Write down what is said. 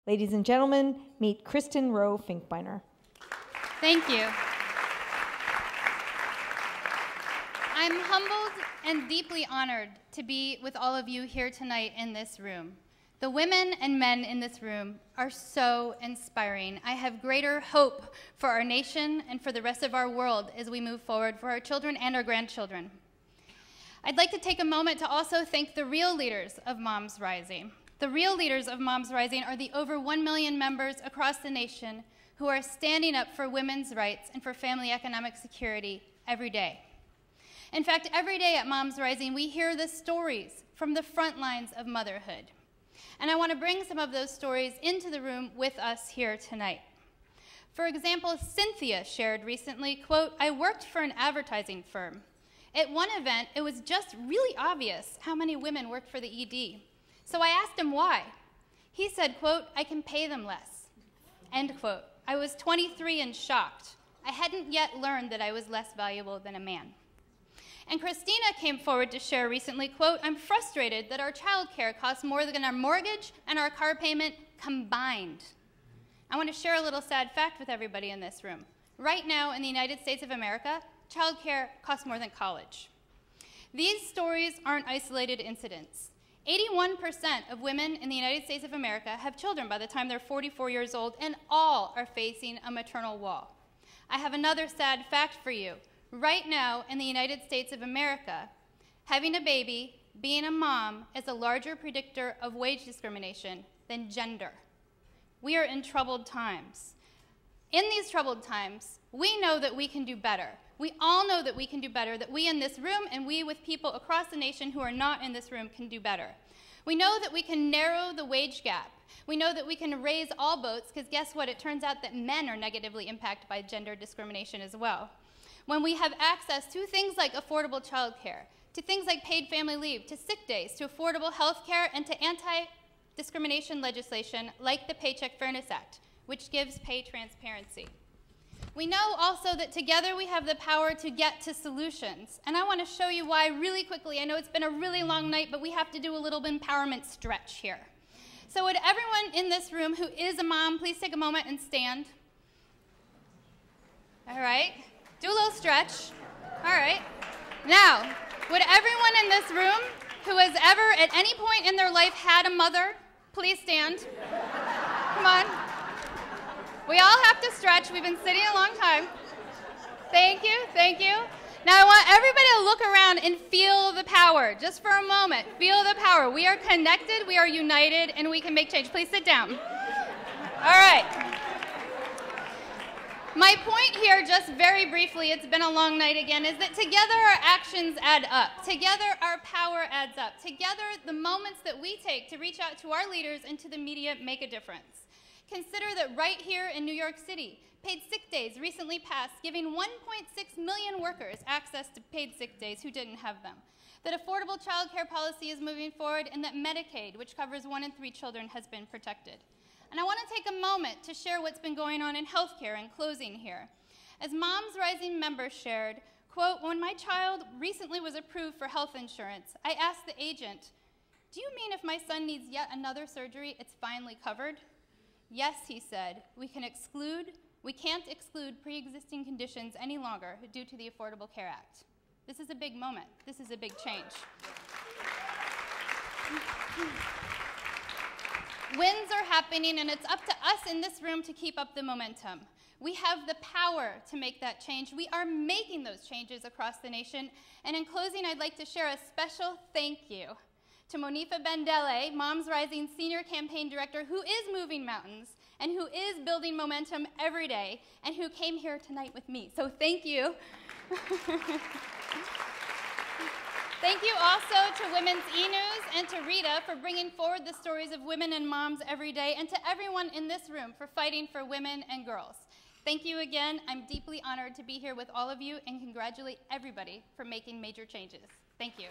Ladies and gentlemen, meet Kristin Rowe-Finkbeiner. Thank you. I'm humbled and deeply honored to be with all of you here tonight in this room. The women and men in this room are so inspiring. I have greater hope for our nation and for the rest of our world as we move forward for our children and our grandchildren. I'd like to take a moment to also thank the real leaders of Moms Rising. The real leaders of Moms Rising are the over 1 million members across the nation who are standing up for women's rights and for family economic security every day. In fact, every day at Moms Rising, we hear the stories from the front lines of motherhood. And I want to bring some of those stories into the room with us here tonight. For example, Cynthia shared recently, quote, "I worked for an advertising firm. At one event, it was just really obvious how many women worked for the ED. So I asked him why. He said, quote, I can pay them less, end quote. I was 23 and shocked. I hadn't yet learned that I was less valuable than a man. And Christina came forward to share recently, quote, I'm frustrated that our child care costs more than our mortgage and our car payment combined. I want to share a little sad fact with everybody in this room. Right now in the United States of America, child care costs more than college. These stories aren't isolated incidents. 81% of women in the United States of America have children by the time they're 44 years old, and all are facing a maternal wall. I have another sad fact for you. Right now in the United States of America, having a baby, being a mom, is a larger predictor of wage discrimination than gender. We are in troubled times. In these troubled times, we know that we can do better. We all know that we can do better, that we in this room and we with people across the nation who are not in this room can do better. We know that we can narrow the wage gap. We know that we can raise all boats, because guess what? It turns out that men are negatively impacted by gender discrimination as well. When we have access to things like affordable child care, to things like paid family leave, to sick days, to affordable health care, and to anti-discrimination legislation like the Paycheck Fairness Act, which gives pay transparency. We know also that together we have the power to get to solutions. And I want to show you why really quickly. I know it's been a really long night, but we have to do a little empowerment stretch here. So would everyone in this room who is a mom please take a moment and stand? All right. Do a little stretch. All right. Now, would everyone in this room who has ever at any point in their life had a mother, please stand? Come on. We all have to stretch. We've been sitting a long time. Thank you, thank you. Now I want everybody to look around and feel the power, just for a moment. Feel the power. We are connected, we are united, and we can make change. Please sit down. All right. My point here, just very briefly, it's been a long night again, is that together our actions add up. Together our power adds up. Together the moments that we take to reach out to our leaders and to the media make a difference. Consider that right here in New York City, paid sick days recently passed, giving 1.6 million workers access to paid sick days who didn't have them. That affordable child care policy is moving forward, and that Medicaid, which covers 1 in 3 children, has been protected. And I want to take a moment to share what's been going on in healthcare in closing here. As Moms Rising members shared, quote, when my child recently was approved for health insurance, I asked the agent, do you mean if my son needs yet another surgery, it's finally covered? Yes, he said, we can't exclude pre-existing conditions any longer due to the Affordable Care Act. This is a big moment. This is a big change. Wins are happening, and it's up to us in this room to keep up the momentum. We have the power to make that change. We are making those changes across the nation. And in closing, I'd like to share a special thank you to Monifa Bendele, Moms Rising Senior Campaign Director, who is moving mountains and who is building momentum every day and who came here tonight with me. So thank you. Thank you also to Women's eNews and to Rita for bringing forward the stories of women and moms every day, and to everyone in this room for fighting for women and girls. Thank you again. I'm deeply honored to be here with all of you and congratulate everybody for making major changes. Thank you.